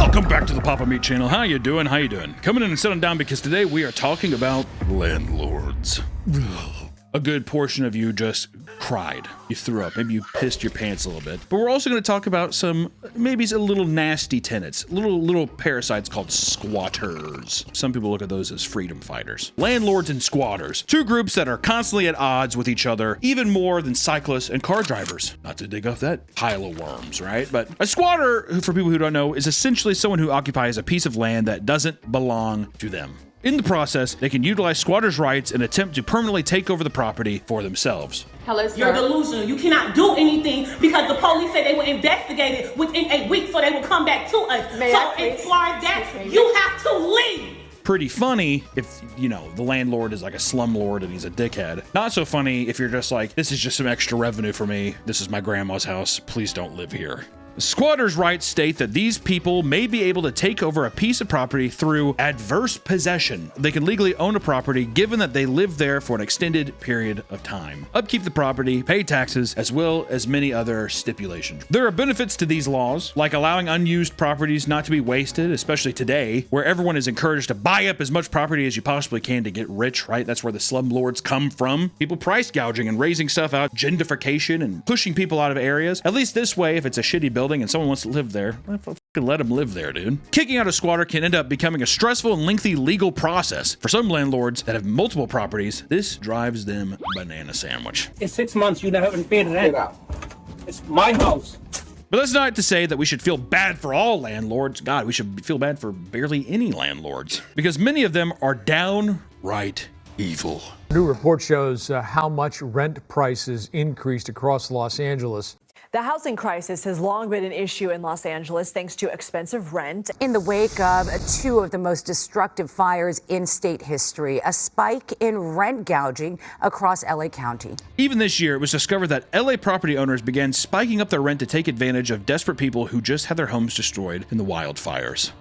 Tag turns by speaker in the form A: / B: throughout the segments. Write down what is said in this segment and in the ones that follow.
A: Welcome back to the Papa Meat channel. How you doing? How you doing? Coming in and sitting down because today we are talking about landlords. A good portion of you just cried. You threw up. Maybe you pissed your pants a little bit. But we're also going to talk about some, maybe a little nasty tenants, little parasites called squatters. Some people look at those as freedom fighters. Landlords and squatters, two groups that are constantly at odds with each other, even more than cyclists and car drivers. Not to dig off that pile of worms, right? But a squatter, for people who don't know, is essentially someone who occupies a piece of land that doesn't belong to them. In the process, they can utilize squatters' rights and attempt to permanently take over the property for themselves.
B: Hello, sir.
C: You're delusional. You cannot do anything because the police said they would investigate it within a week so they will come back to us. As far as that, you have to leave.
A: Pretty funny if, you know, the landlord is like a slumlord and he's a dickhead. Not so funny if you're just like, this is just some extra revenue for me. This is my grandma's house. Please don't live here. Squatters' rights state that these people may be able to take over a piece of property through adverse possession. They can legally own a property given that they live there for an extended period of time, upkeep the property, pay taxes, as well as many other stipulations. There are benefits to these laws, like allowing unused properties not to be wasted, especially today, where everyone is encouraged to buy up as much property as you possibly can to get rich, right? That's where the slumlords come from. People price gouging and raising stuff out, gentrification and pushing people out of areas. At least this way, if it's a shitty building and someone wants to live there, fucking let them live there, dude. Kicking out a squatter can end up becoming a stressful and lengthy legal process. For some landlords that have multiple properties, this drives them banana sandwich.
D: In 6 months, you haven't paid rent. It's my house.
A: But that's not to say that we should feel bad for all landlords. God, we should feel bad for barely any landlords, because many of them are downright evil.
E: A new report shows how much rent prices increased across Los Angeles.
F: The housing crisis has long been an issue in Los Angeles thanks to expensive rent.
G: In the wake of two of the most destructive fires in state history, a spike in rent gouging across LA County.
A: Even this year, it was discovered that LA property owners began spiking up their rent to take advantage of desperate people who just had their homes destroyed in the wildfires.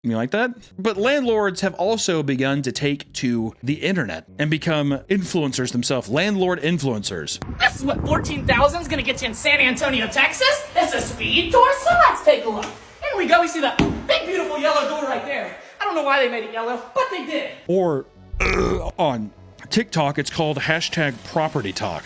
A: You like that? But landlords have also begun to take to the internet and become influencers themselves, landlord influencers.
H: This is what 14,000 is gonna get you in San Antonio, Texas. It's a speed tour, so let's take a look. Here we go, we see the big beautiful yellow door right there. I don't know why they made it yellow, but they did.
A: Or on TikTok, it's called #PropertyTalk.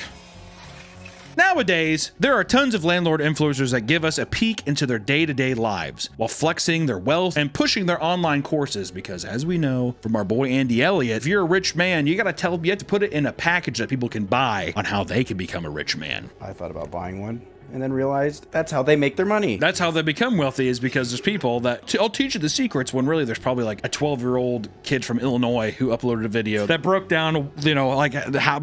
A: Nowadays, there are tons of landlord influencers that give us a peek into their day-to-day lives while flexing their wealth and pushing their online courses, because as we know from our boy Andy Elliott, if you're a rich man, you have to put it in a package that people can buy on how they can become a rich man.
I: I thought about buying one and then realized that's how they make their money.
A: That's how they become wealthy, is because there's people that I'll teach you the secrets, when really there's probably like a 12-year-old kid from Illinois who uploaded a video that broke down, you know, like how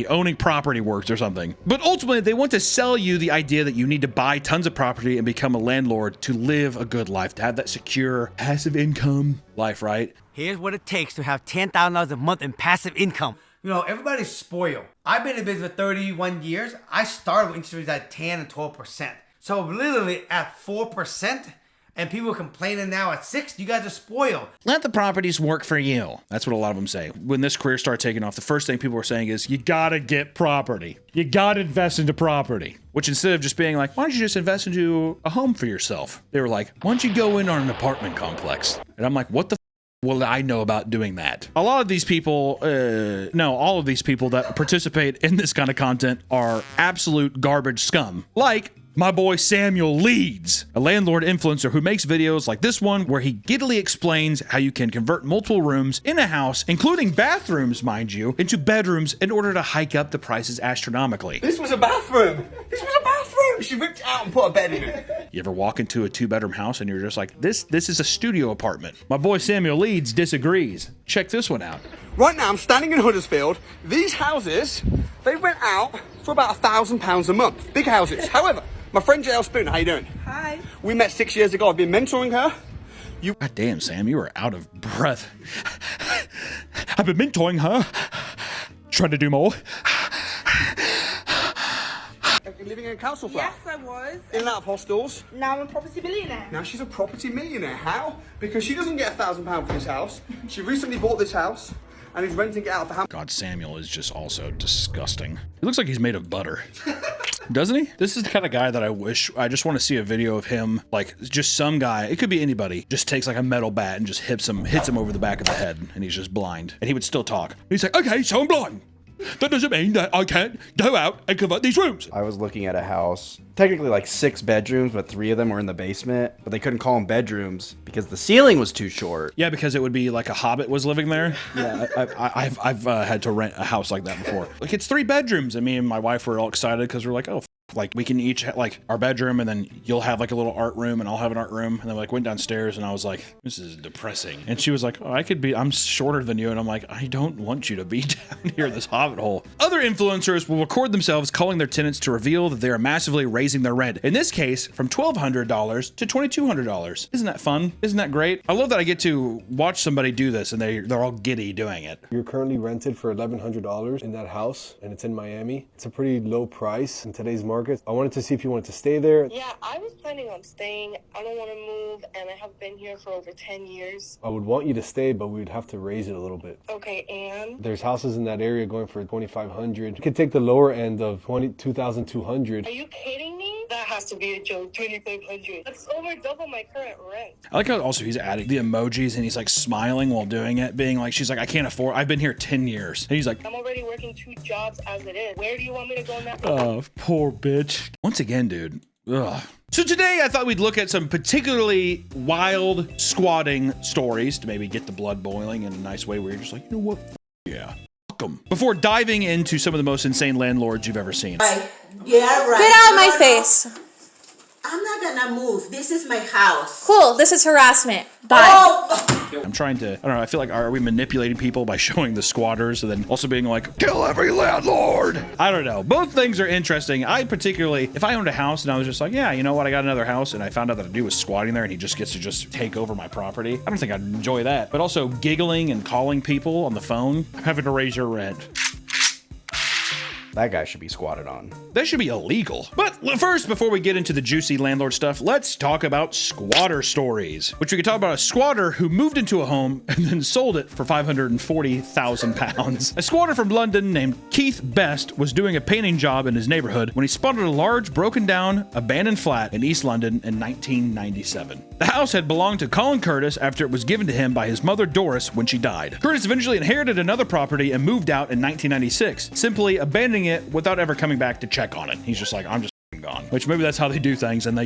A: owning property works or something. But ultimately, they want to sell you the idea that you need to buy tons of property and become a landlord to live a good life, to have that secure passive income life, right?
J: Here's what it takes to have $10,000 a month in passive income. You know, everybody's spoiled. I've been in business for 31 years. I started with interest rates at 10 and 12%. So literally at 4%, and people are complaining now at 6, you guys are spoiled.
A: Let the properties work for you. That's what a lot of them say. When this career started taking off, the first thing people were saying is, you gotta get property. You gotta invest into property. Which, instead of just being like, why don't you just invest into a home for yourself? They were like, why don't you go in on an apartment complex? And I'm like, what the well, I know about doing that. A lot of these people, all of these people that participate in this kind of content are absolute garbage scum. Like my boy Samuel Leeds, a landlord influencer who makes videos like this one where he giddily explains how you can convert multiple rooms in a house, including bathrooms, mind you, into bedrooms in order to hike up the prices astronomically.
I: This was a bathroom. She ripped it out and put a bed in it.
A: You ever walk into a 2-bedroom house and you're just like, this is a studio apartment? My boy Samuel Leeds disagrees. Check this one out.
I: Right now, I'm standing in Huddersfield. These houses, they rent out for about £1,000 a month. Big houses. However, my friend JL Spoon, how you doing?
C: Hi.
I: We met 6 years ago. I've been mentoring her.
A: God damn, Sam, you are out of breath. I've been mentoring her. Trying to do more.
I: Living in a council flat?
C: Yes, I was.
I: In and out of hostels?
C: Now I'm a property billionaire.
I: Now she's a property millionaire. How? Because she doesn't get £1,000 for this house. She recently bought this house and is renting it out for how?
A: God, Samuel is just also disgusting. He looks like he's made of butter. Doesn't he? This is the kind of guy that I just want to see a video of him, like just some guy, it could be anybody, just takes like a metal bat and just hits him over the back of the head, and he's just blind. And he would still talk. And he's like, okay, so I'm blind. That doesn't mean that I can't go out and convert these rooms.
B: I was looking at a house, technically like 6 bedrooms, but 3 of them were in the basement. But they couldn't call them bedrooms because the ceiling was too short.
A: Yeah, because it would be like a hobbit was living there. Yeah, I've had to rent a house like that before. Like it's 3 bedrooms, and me and my wife were all excited because we're like, oh. Like we can each have like our bedroom, and then you'll have like a little art room and I'll have an art room. And then we like went downstairs and I was like, this is depressing. And she was like, oh, I'm shorter than you. And I'm like, I don't want you to be down here in this hobbit hole. Other influencers will record themselves calling their tenants to reveal that they are massively raising their rent. In this case, from $1,200 to $2,200. Isn't that fun? Isn't that great? I love that I get to watch somebody do this and they're all giddy doing it.
K: You're currently rented for $1,100 in that house, and it's in Miami. It's a pretty low price in today's market. I wanted to see if you wanted to stay there.
L: Yeah, I was planning on staying. I don't want to move, and I have been here for over 10 years.
K: I would want you to stay, but we'd have to raise it a little bit.
L: Okay, and?
K: There's houses in that area going for $2,500. You could take the lower end of $2,200.
L: Are you kidding me? That has to be a joke. $2,500. That's over double my current rent.
A: I like how also he's adding the emojis and he's like smiling while doing it, being like, she's like, I can't afford, I've been here 10 years. And he's like,
L: I'm already working 2 jobs as it is. Where do you want me to go now?
A: Oh, poor bitch. Once again, dude. Ugh. So today I thought we'd look at some particularly wild squatting stories to maybe get the blood boiling in a nice way where you're just like, you know what? Yeah. Fuck 'em. Before diving into some of the most insane landlords you've ever seen.
M: Right. Yeah, right.
N: Get out of my face.
M: I'm not gonna move. This is my house.
N: Cool. This is harassment. Bye.
M: Oh.
A: I'm trying to, I don't know, I feel like, are we manipulating people by showing the squatters and then also being like, kill every landlord? I don't know. Both things are interesting. I particularly, if I owned a house and I was just like, yeah, you know what, I got another house and I found out that a dude was squatting there and he just gets to just take over my property, I don't think I'd enjoy that. But also giggling and calling people on the phone, having to raise your rent.
B: That guy should be squatted on.
A: That should be illegal. But first, before we get into the juicy landlord stuff, let's talk about squatter stories, which we could talk about a squatter who moved into a home and then sold it for £540,000. A squatter from London named Keith Best was doing a painting job in his neighborhood when he spotted a large, broken down, abandoned flat in East London in 1997. The house had belonged to Colin Curtis after it was given to him by his mother Doris when she died. Curtis eventually inherited another property and moved out in 1996, simply abandoning it without ever coming back to check on it. He's just like, I'm just gone. Which maybe that's how they do things, and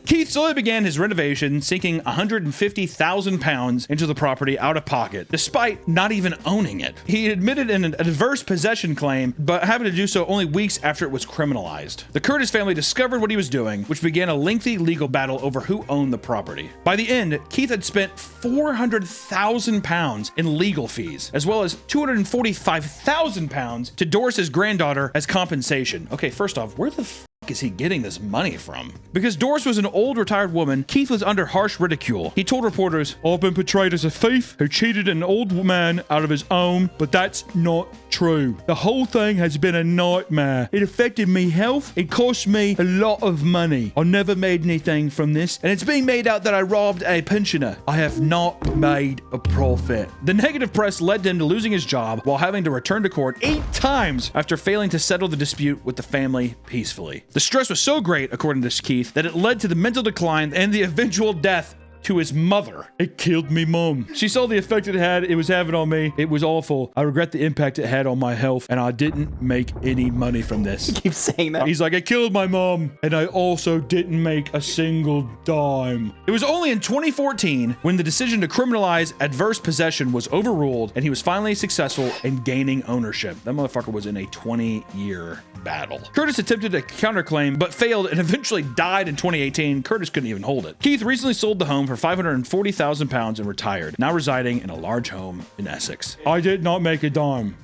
A: Keith slowly began his renovation, sinking £150,000 into the property out of pocket, despite not even owning it. He admitted in an adverse possession claim, but happened to do so only weeks after it was criminalized. The Curtis family discovered what he was doing, which began a lengthy legal battle over who owned the property. By the end, Keith had spent £400,000 in legal fees, as well as £245,000 to Doris's granddaughter as compensation. Okay, first off, where the is he getting this money from? Because Doris was an old retired woman, Keith was under harsh ridicule. He told reporters, I've been portrayed as a thief who cheated an old man out of his home, but that's not true. The whole thing has been a nightmare. It affected me health. It cost me a lot of money. I never made anything from this, and it's being made out that I robbed a pensioner. I have not made a profit. The negative press led to him to losing his job while having to return to court 8 times after failing to settle the dispute with the family peacefully. The stress was so great, according to Keith, that it led to the mental decline and the eventual death to his mother. It killed me mom. She saw the effect it was having on me. It was awful. I regret the impact it had on my health, and I didn't make any money from this.
B: He keeps saying that.
A: He's like, it killed my mom, and I also didn't make a single dime. It was only in 2014 when the decision to criminalize adverse possession was overruled, and he was finally successful in gaining ownership. That motherfucker was in a 20-year battle. Curtis attempted a counterclaim, but failed and eventually died in 2018. Curtis couldn't even hold it. Keith recently sold the home for £540,000 and retired, now residing in a large home in Essex. I did not make a dime.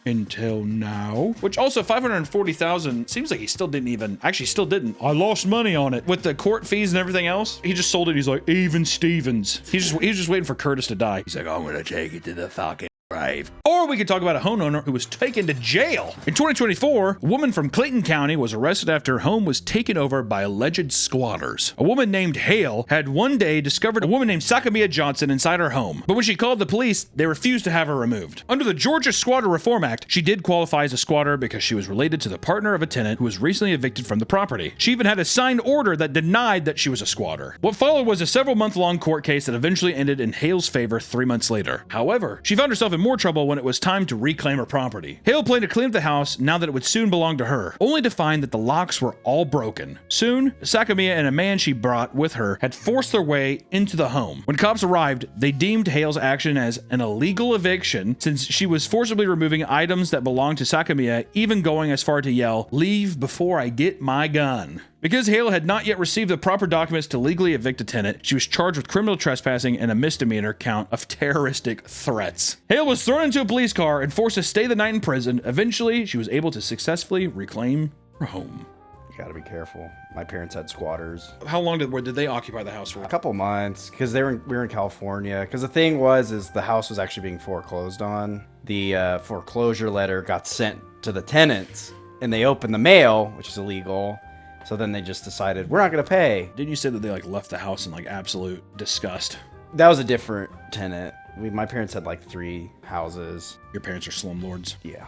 A: Until now. Which also, $540,000 seems like he still didn't. I lost money on it. With the court fees and everything else, he just sold it. He's like, even Stevens. He's just waiting for Curtis to die. He's like, I'm gonna take it to the fucking Or we could talk about a homeowner who was taken to jail. In 2024, a woman from Clayton County was arrested after her home was taken over by alleged squatters. A woman named Hale had one day discovered a woman named Sakamiya Johnson inside her home, but when she called the police, they refused to have her removed. Under the Georgia Squatter Reform Act, she did qualify as a squatter because she was related to the partner of a tenant who was recently evicted from the property. She even had a signed order that denied that she was a squatter. What followed was a several-month-long court case that eventually ended in Hale's favor 3 months later. However, she found herself in more trouble when it was time to reclaim her property. Hale planned to clean up the house now that it would soon belong to her, only to find that the locks were all broken. Soon, Sakamiya and a man she brought with her had forced their way into the home. When cops arrived, they deemed Hale's action as an illegal eviction since she was forcibly removing items that belonged to Sakamiya, even going as far to yell, "Leave before I get my gun." Because Hale had not yet received the proper documents to legally evict a tenant, she was charged with criminal trespassing and a misdemeanor count of terroristic threats. Hale was thrown into a police car and forced to stay the night in prison. Eventually, she was able to successfully reclaim her home.
B: You gotta be careful. My parents had squatters.
A: How long did they occupy the house for?
B: A couple months, because we were in California. Because the thing is the house was actually being foreclosed on. The foreclosure letter got sent to the tenants, and they opened the mail, which is illegal. So then they just decided, we're not going to pay.
A: Didn't you say that they left the house in absolute disgust?
B: That was a different tenant. My parents had 3 houses.
A: Your parents are slumlords?
B: Yeah.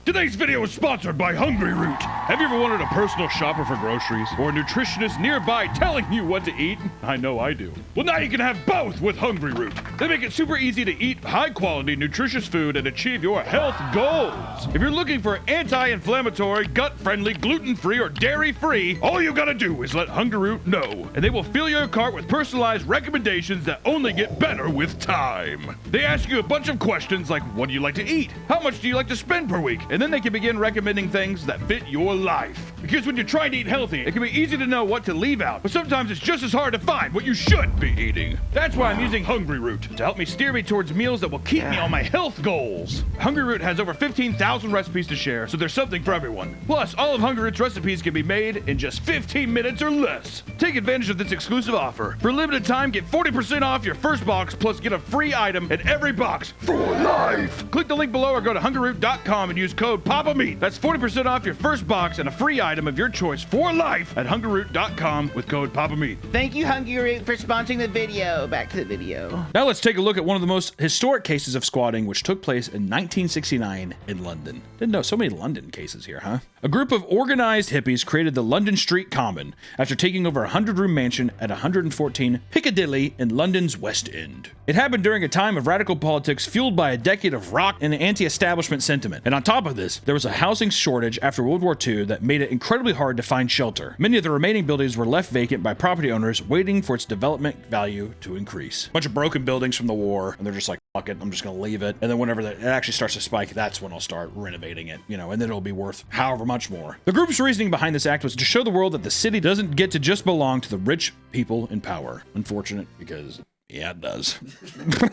O: Today's video is sponsored by Hungry Root. Have you ever wanted a personal shopper for groceries or a nutritionist nearby telling you what to eat? I know I do. Well, now you can have both with Hungry Root. They make it super easy to eat high-quality, nutritious food and achieve your health goals. If you're looking for anti-inflammatory, gut-friendly, gluten-free, or dairy-free, all you gotta do is let Hungry Root know, and they will fill your cart with personalized recommendations that only get better with time. They ask you a bunch of questions like, what do you like to eat? How much do you like to spend per week? And then they can begin recommending things that fit your life. Because when you're trying to eat healthy, it can be easy to know what to leave out, but sometimes it's just as hard to find what you should be eating. That's why I'm using Hungry Root to help me steer me towards meals that will keep me on my health goals. Hungry Root has over 15,000 recipes to share, so there's something for everyone. Plus, all of Hungry Root's recipes can be made in just 15 minutes or less. Take advantage of this exclusive offer. For a limited time, get 40% off your first box, plus get a free item in every box for life. Click the link below or go to hungryroot.com and use code PAPAMEAT. That's 40% off your first box and a free item of your choice for life at hungryroot.com with code PAPAMEAT.
P: Thank you, Hungry Root, for sponsoring the video. Back to the video.
A: Now let's take a look at one of the most historic cases of squatting, which took place in 1969 in London. Didn't know so many London cases here, huh? A group of organized hippies created the London Street Commune after taking over a 100-room mansion at 114 Piccadilly in London's West End. It happened during a time of radical politics fueled by a decade of rock and anti-establishment sentiment. And on top of this, there was a housing shortage after World War II that made it incredibly hard to find shelter. Many of the remaining buildings were left vacant by property owners waiting for its development value to increase. A bunch of broken buildings from the war, and they're just like, fuck it, I'm just gonna leave it. And then whenever it actually starts to spike, that's when I'll start renovating it, and then it'll be worth however much more. The group's reasoning behind this act was to show the world that the city doesn't get to just belong to the rich people in power. Unfortunate, because yeah, it does.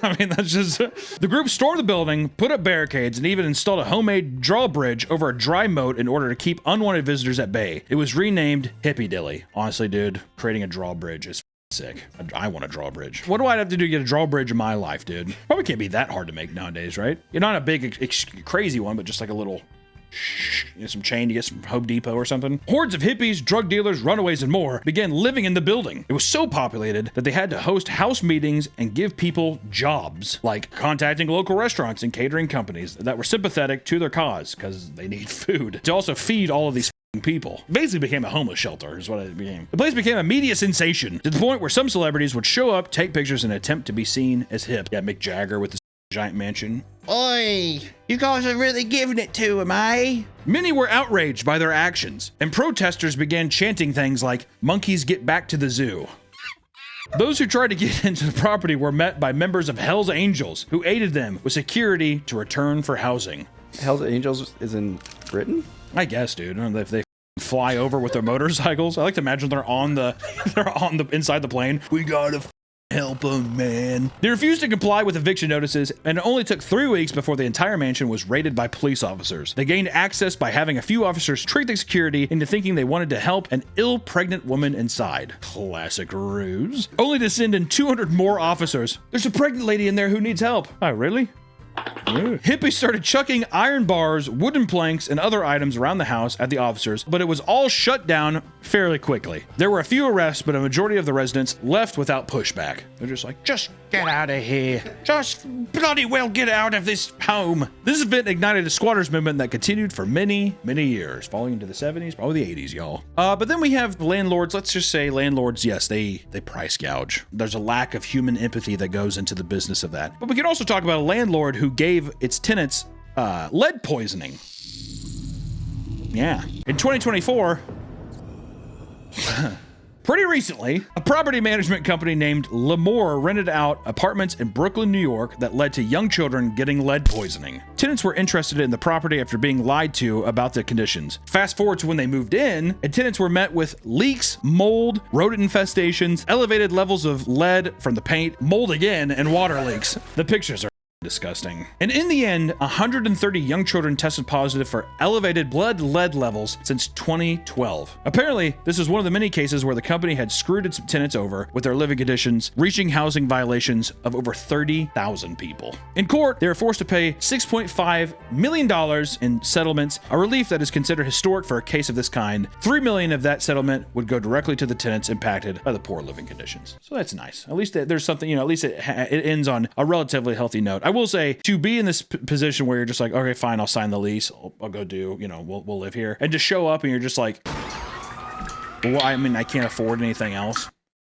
A: I mean, that's just... The group stormed the building, put up barricades, and even installed a homemade drawbridge over a dry moat in order to keep unwanted visitors at bay. It was renamed Hippie Dilly. Honestly, dude, creating a drawbridge is sick. I want a drawbridge. What do I have to do to get a drawbridge in my life, dude? Probably can't be that hard to make nowadays, right? You're not a big, crazy one, but just like a little... some chain to get some Home Depot or something. Hordes of hippies, drug dealers, runaways, and more began living in the building. It was so populated that they had to host house meetings and give people jobs, like contacting local restaurants and catering companies that were sympathetic to their cause because they need food to also feed all of these people. Basically became a homeless shelter is what it became. The place became a media sensation to the point where some celebrities would show up, take pictures, and attempt to be seen as hip. Yeah, Mick Jagger with the giant mansion.
P: Oi, you guys are really giving it to him, eh?
A: Many were outraged by their actions, and protesters began chanting things like, "Monkeys get back to the zoo." Those who tried to get into the property were met by members of Hell's Angels, who aided them with security to return for housing.
B: Hell's Angels is in Britain?
A: I guess, dude. I don't know if they fly over with their motorcycles. I like to imagine they're on the inside the plane. We gotta help them, man. They refused to comply with eviction notices, and it only took 3 weeks before the entire mansion was raided by police officers. They gained access by having a few officers trick the security into thinking they wanted to help an ill pregnant woman inside. Classic ruse. Only to send in 200 more officers. There's a pregnant lady in there who needs help. Oh, really? Hippies started chucking iron bars, wooden planks, and other items around the house at the officers, but it was all shut down fairly quickly. There were a few arrests, but a majority of the residents left without pushback. They're just like, just get out of here. Just bloody well get out of this home. This event ignited a squatters movement that continued for many, many years, falling into the 70s, probably the 80s, y'all. But then we have landlords. Let's just say landlords, yes, they price gouge. There's a lack of human empathy that goes into the business of that. But we can also talk about a landlord who gave its tenants lead poisoning. Yeah. In 2024, pretty recently, a property management company named Lamore rented out apartments in Brooklyn, New York that led to young children getting lead poisoning. Tenants were interested in the property after being lied to about the conditions. Fast forward to when they moved in, and tenants were met with leaks, mold, rodent infestations, elevated levels of lead from the paint, mold again, and water leaks. The pictures are disgusting. And in the end, 130 young children tested positive for elevated blood lead levels since 2012. Apparently, this is one of the many cases where the company had screwed its tenants over with their living conditions, reaching housing violations of over 30,000 people. In court, they were forced to pay $6.5 million in settlements, a relief that is considered historic for a case of this kind. $3 million of that settlement would go directly to the tenants impacted by the poor living conditions. So that's nice. At least there's something, at least it ends on a relatively healthy note. I will say, to be in this position where you're just like, okay, fine, I'll sign the lease, I'll go do, we'll live here, and just show up and you're just like, well, I mean, I can't afford anything else.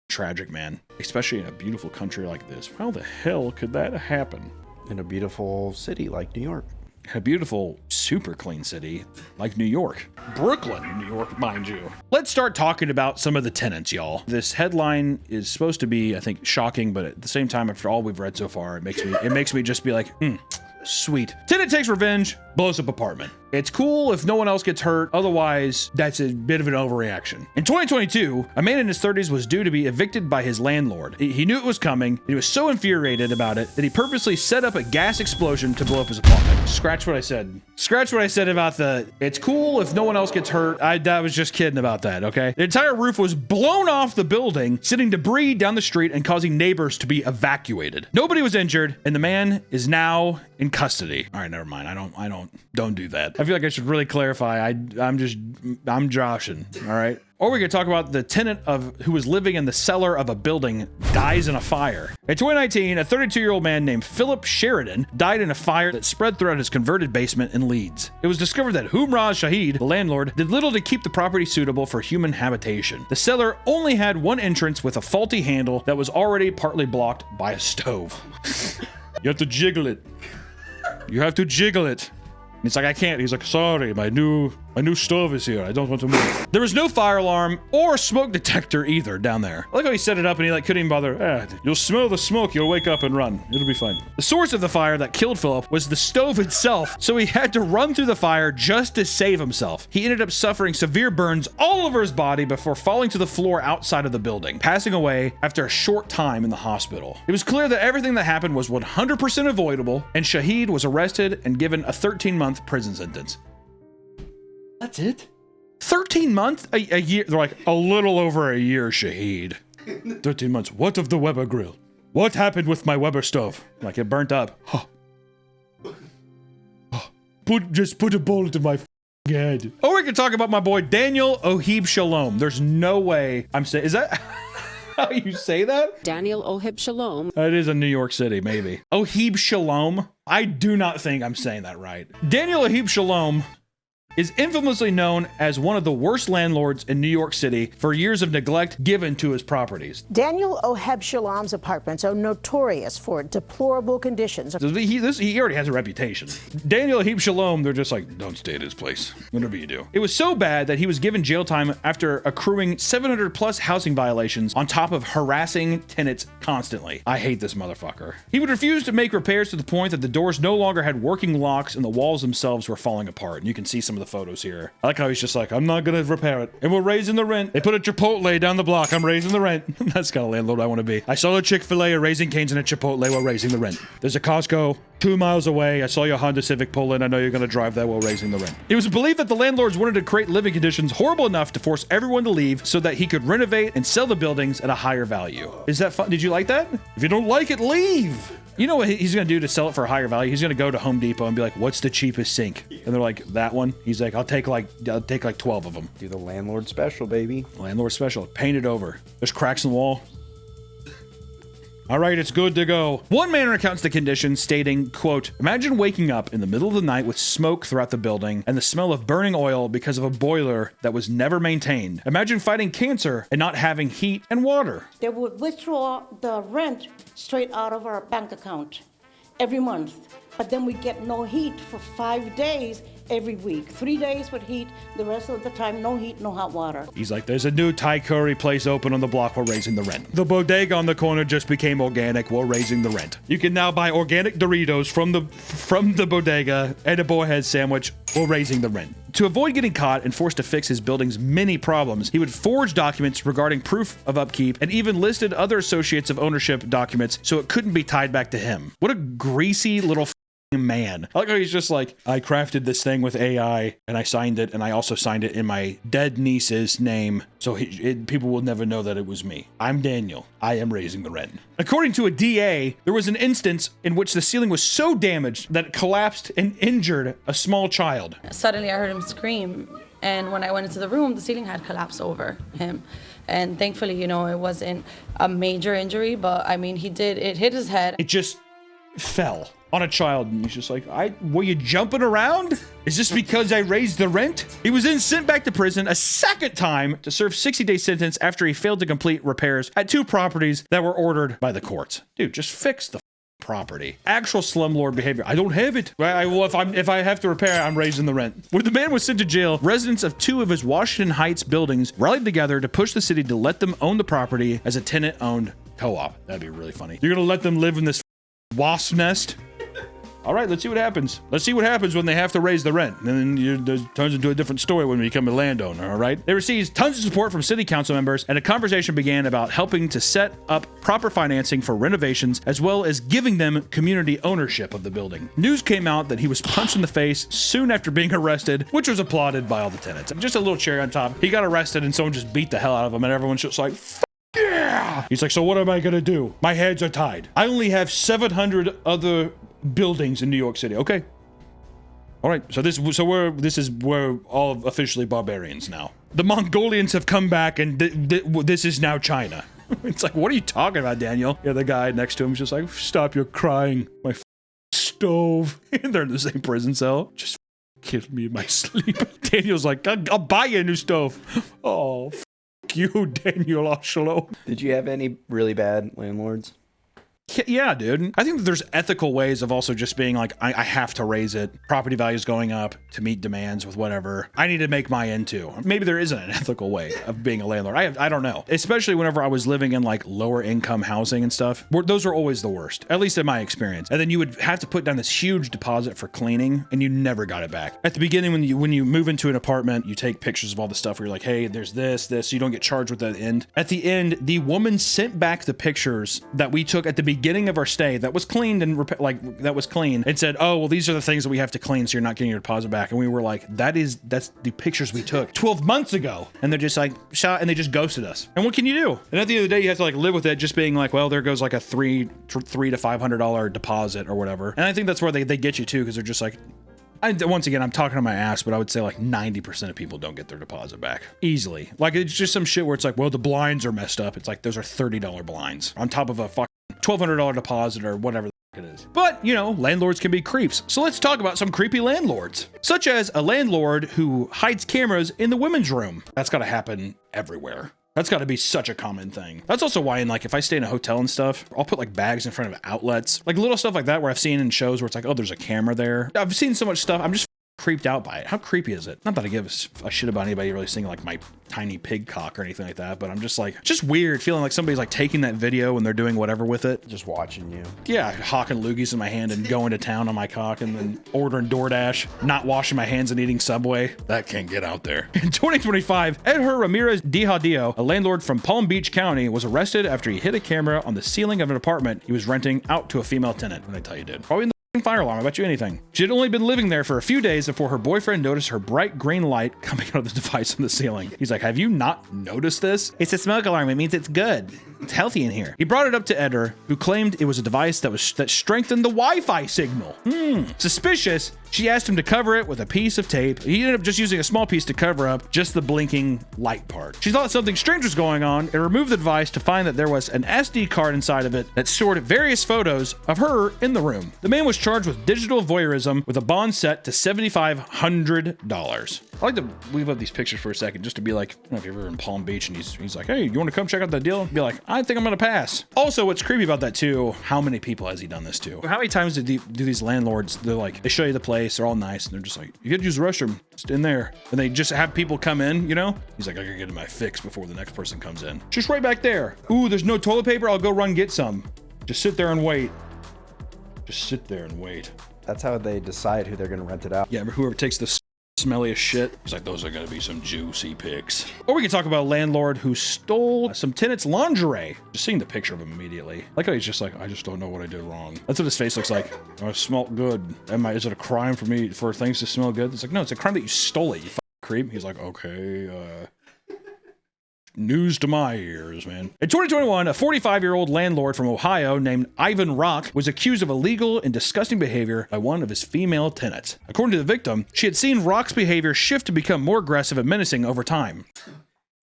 A: Tragic, man. Especially in a beautiful country like this. How the hell could that happen?
B: In a beautiful city like New York.
A: A beautiful, super clean city like New York. Brooklyn, New York, mind you. Let's start talking about some of the tenants, y'all. This headline is supposed to be, I think, shocking, but at the same time, after all we've read so far, it makes me just be like, sweet. Tenant takes revenge, blows up apartment. It's cool if no one else gets hurt. Otherwise, that's a bit of an overreaction. In 2022, a man in his 30s was due to be evicted by his landlord. He knew it was coming, and he was so infuriated about it that he purposely set up a gas explosion to blow up his apartment. Scratch what I said. Scratch what I said about it's cool if no one else gets hurt. I was just kidding about that, okay? The entire roof was blown off the building, sending debris down the street and causing neighbors to be evacuated. Nobody was injured, and the man is now in custody. All right, never mind. Don't do that. I feel like I should really clarify. I'm joshing, all right? Or we could talk about the tenant who was living in the cellar of a building dies in a fire. In 2019, a 32-year-old man named Philip Sheridan died in a fire that spread throughout his converted basement in Leeds. It was discovered that Humraz Shahid, the landlord, did little to keep the property suitable for human habitation. The cellar only had one entrance with a faulty handle that was already partly blocked by a stove. You have to jiggle it. You have to jiggle it. It's like, I can't. He's like, sorry, my new stove is here. I don't want to move. There was no fire alarm or smoke detector either down there. I like how he set it up and he couldn't even bother. You'll smell the smoke. You'll wake up and run. It'll be fine. The source of the fire that killed Philip was the stove itself, so he had to run through the fire just to save himself. He ended up suffering severe burns all over his body before falling to the floor outside of the building, passing away after a short time in the hospital. It was clear that everything that happened was 100% avoidable, and Shahid was arrested and given a 13-month prison sentence. That's it? 13 months? A year? They're like, a little over a year, Shahid. 13 months. What of the Weber grill? What happened with my Weber stove? Like, it burnt up. Just put a bullet in my head. Or we can talk about my boy Daniel Ohib Shalom. There's no way I'm saying, is that how you say that?
Q: Daniel Ohib Shalom.
A: It is in New York City, maybe. Ohib Shalom. I do not think I'm saying that right. Daniel Ohib Shalom is infamously known as one of the worst landlords in New York City for years of neglect given to his properties.
R: Daniel Ohib Shalom's apartments are notorious for deplorable conditions.
A: He already has a reputation. Daniel Ohib Shalom, they're just like, don't stay at his place, whatever you do. It was so bad that he was given jail time after accruing 700 plus housing violations on top of harassing tenants constantly. I hate this motherfucker. He would refuse to make repairs to the point that the doors no longer had working locks and the walls themselves were falling apart. And you can see some of the photos here. I like how he's just like, I'm not gonna repair it. And we're raising the rent. They put a Chipotle down the block. I'm raising the rent. That's the kind of landlord I want to be. I saw a Chick-fil-A, a Raising Cane's, and a Chipotle. We're raising the rent. There's a Costco 2 miles away. I saw your Honda Civic pull in. I know you're gonna drive that while raising the rent. It was believed that the landlords wanted to create living conditions horrible enough to force everyone to leave so that he could renovate and sell the buildings at a higher value. Is that fun? Did you like that? If you don't like it, leave. You know what he's gonna do to sell it for a higher value? He's gonna go to Home Depot and be like, what's the cheapest sink? And they're like, that one? He's like, I'll take like 12 of them.
B: Do the landlord special, baby.
A: Landlord special. Paint it over. There's cracks in the wall. All right, it's good to go. One man recounts the condition, stating, quote, imagine waking up in the middle of the night with smoke throughout the building and the smell of burning oil because of a boiler that was never maintained. Imagine fighting cancer and not having heat and water.
Q: They would withdraw the rent straight out of our bank account every month, but then we get no heat for 5 days every week. 3 days with heat, the rest of the time no heat, no hot water.
A: He's like, there's a new Thai curry place open on the block. We're raising the rent. The bodega on the corner just became organic. We're raising the rent. You can now buy organic Doritos from the bodega and a boarhead sandwich. We're raising the rent. To avoid getting caught and forced to fix his building's many problems, he would forge documents regarding proof of upkeep and even listed other associates of ownership documents so it couldn't be tied back to him. What a greasy little man. I like how he's just like, I crafted this thing with AI and I signed it, and I also signed it in my dead niece's name, so people will never know that it was me. I'm Daniel. I am raising the rent. According to a DA, there was an instance in which the ceiling was so damaged that it collapsed and injured a small child.
S: Suddenly I heard him scream, and when I went into the room, the ceiling had collapsed over him. And thankfully, you know, it wasn't a major injury, but I mean, it hit his head.
A: It just fell on a child, and he's just like, were you jumping around? Is this because I raised the rent? He was then sent back to prison a second time to serve 60-day sentence after he failed to complete repairs at 2 properties that were ordered by the courts. Dude, just fix the property. Actual slumlord behavior. I don't have it. Well, if I have to repair it, I'm raising the rent. When the man was sent to jail, residents of 2 of his Washington Heights buildings rallied together to push the city to let them own the property as a tenant-owned co-op. That'd be really funny. You're gonna let them live in this wasp nest? All right, let's see what happens. Let's see what happens when they have to raise the rent. And then it turns into a different story when we become a landowner, all right? They received tons of support from city council members, and a conversation began about helping to set up proper financing for renovations, as well as giving them community ownership of the building. News came out that he was punched in the face soon after being arrested, which was applauded by all the tenants. Just a little cherry on top. He got arrested and someone just beat the hell out of him, and everyone's just like, yeah! He's like, so what am I gonna do? My hands are tied. I only have 700 other buildings in New York City. Okay. All right. So we're all officially barbarians now. The Mongolians have come back, and this is now China. It's like, what are you talking about, Daniel? Yeah, the guy next to him is just like, stop your crying. My stove. And they're in the same prison cell. Just killed me in my sleep. Daniel's like, I'll buy you a new stove. Oh, you, Daniel Oshalo.
B: Did you have any really bad landlords?
A: Yeah, dude. I think that there's ethical ways of also just being like, I have to raise it. Property values going up to meet demands with whatever. I need to make my end too. Maybe there isn't an ethical way of being a landlord. I don't know. Especially whenever I was living in like lower income housing and stuff. Those are always the worst, at least in my experience. And then you would have to put down this huge deposit for cleaning, and you never got it back. At the beginning, when you move into an apartment, you take pictures of all the stuff where you're like, hey, there's this, so you don't get charged with that end. At the end, the woman sent back the pictures that we took at the beginning of our stay that was cleaned and that was clean, and said, oh, well, these are the things that we have to clean, so you're not getting your deposit back. And we were like, that's the pictures we took 12 months ago. And they're just like, and they just ghosted us. And what can you do? And at the end of the day, you have to like live with it, just being like, well, there goes like a $300 to $500 deposit or whatever. And I think that's where they get you too, because they're just like, once again, I'm talking to my ass, but I would say like 90% of people don't get their deposit back easily. Like, it's just some shit where it's like, well, the blinds are messed up. It's like, those are $30 blinds on top of a fucking $1,200 deposit or whatever it is. But, you know, landlords can be creeps. So let's talk about some creepy landlords, such as a landlord who hides cameras in the women's room. That's got to happen everywhere. That's got to be such a common thing. That's also why, if I stay in a hotel and stuff, I'll put like bags in front of outlets, like little stuff like that where I've seen in shows where it's like, oh, there's a camera there. I've seen so much stuff. I'm just creeped out by it. How creepy is it? Not that I give a shit about anybody really seeing like my tiny pig cock or anything like that, but I'm just like, just weird feeling like somebody's like taking that video and they're doing whatever with it.
B: Just watching you.
A: Yeah, hawking loogies in my hand and going to town on my cock and then ordering DoorDash, not washing my hands and eating Subway. That can't get out there. In 2025, Edgar Ramirez Dihadillo, a landlord from Palm Beach County, was arrested after he hid a camera on the ceiling of an apartment he was renting out to a female tenant. What did I tell you, dude? Probably in the fire alarm, I bet you anything. She had only been living there for a few days before her boyfriend noticed her bright green light coming out of the device on the ceiling. He's like, have you not noticed this? It's a smoke alarm. It means it's good. It's healthy in here. He brought it up to Edgar, who claimed it was a device that strengthened the Wi-Fi signal. Suspicious, she asked him to cover it with a piece of tape. He ended up just using a small piece to cover up just the blinking light part. She thought something strange was going on and removed the device to find that there was an SD card inside of it that stored various photos of her in the room. The man was charged with digital voyeurism with a bond set to $7,500. I like to leave up these pictures for a second just to be like, I don't know if you're ever in Palm Beach and he's like, hey, you want to come check out that deal? Be like, I think I'm going to pass. Also, what's creepy about that too, how many people has he done this to? How many times do these landlords, they show you the place, they're all nice, and they're just like, you gotta use the restroom, just in there. And they just have people come in, you know? He's like, I gotta get my fix before the next person comes in. Just right back there. Ooh, there's no toilet paper, I'll go run get some. Just sit there and wait. Just sit there and wait.
B: That's how they decide who they're gonna rent it out.
A: Yeah, but whoever takes the smelliest shit, he's like, those are gonna be some juicy pics. Or we can talk about a landlord who stole some tenant's lingerie. Just seeing the picture of him immediately. Like how he's just like, I just don't know what I did wrong. That's what his face looks like. Oh, it smelled good. Is it a crime for things to smell good? It's like, no, it's a crime that you stole it, you creep. He's like, okay, news to my ears, man. In 2021, a 45-year-old landlord from Ohio named Ivan Rock was accused of illegal and disgusting behavior by one of his female tenants. According to the victim, she had seen Rock's behavior shift to become more aggressive and menacing over time.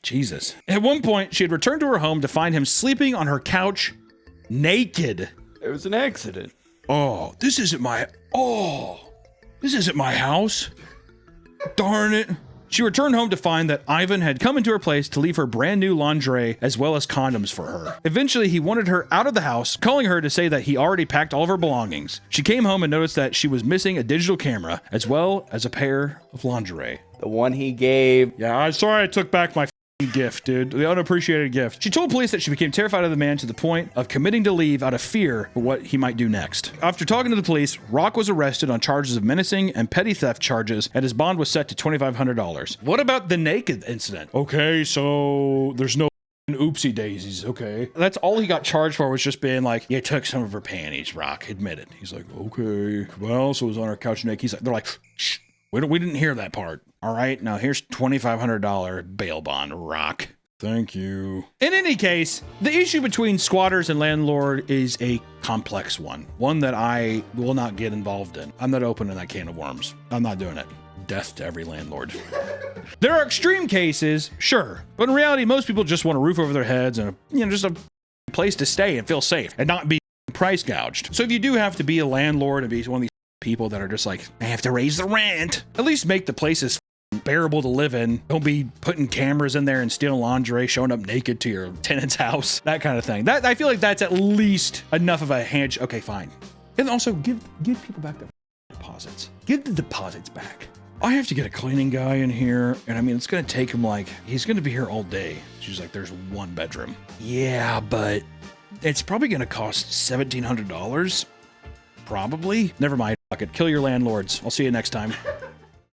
A: Jesus. At one point, she had returned to her home to find him sleeping on her couch naked.
B: It was an accident.
A: This isn't my house. Darn it. She returned home to find that Ivan had come into her place to leave her brand new lingerie as well as condoms for her. Eventually, he wanted her out of the house, calling her to say that he already packed all of her belongings. She came home and noticed that she was missing a digital camera as well as a pair of lingerie.
B: The one he gave.
A: Yeah, I'm sorry I took back my gift, dude. The unappreciated gift. She told police that she became terrified of the man to the point of committing to leave out of fear for what he might do next. After talking to the police, Rock was arrested on charges of menacing and petty theft charges, and his bond was set to $2,500. What about the naked incident? Okay, so there's no oopsie daisies, okay. That's all he got charged for, was just being like, you took some of her panties, Rock. Admit it. He's like, okay. Well, so it was on her couch naked. They're like, shh. We didn't hear that part. All right, now here's $2,500 bail bond, Rock. Thank you. In any case, the issue between squatters and landlord is a complex one that I will not get involved in. I'm not opening that can of worms. I'm not doing it. Death to every landlord. There are extreme cases, sure, but in reality, most people just want a roof over their heads and just a place to stay and feel safe and not be price gouged. So if you do have to be a landlord and be one of these people that are just like, I have to raise the rent, at least make the places bearable to live in. Don't be putting cameras in there and stealing lingerie, showing up naked to your tenant's house, that kind of thing. That, I feel like that's at least enough of a handshake. Okay, fine. And also give people back their deposits. Give the deposits back. I have to get a cleaning guy in here, and I mean, it's gonna take him he's gonna be here all day. She's like, there's one bedroom. Yeah, but it's probably gonna cost $1,700. Probably. Never mind. Fuck it. Kill your landlords. I'll see you next time.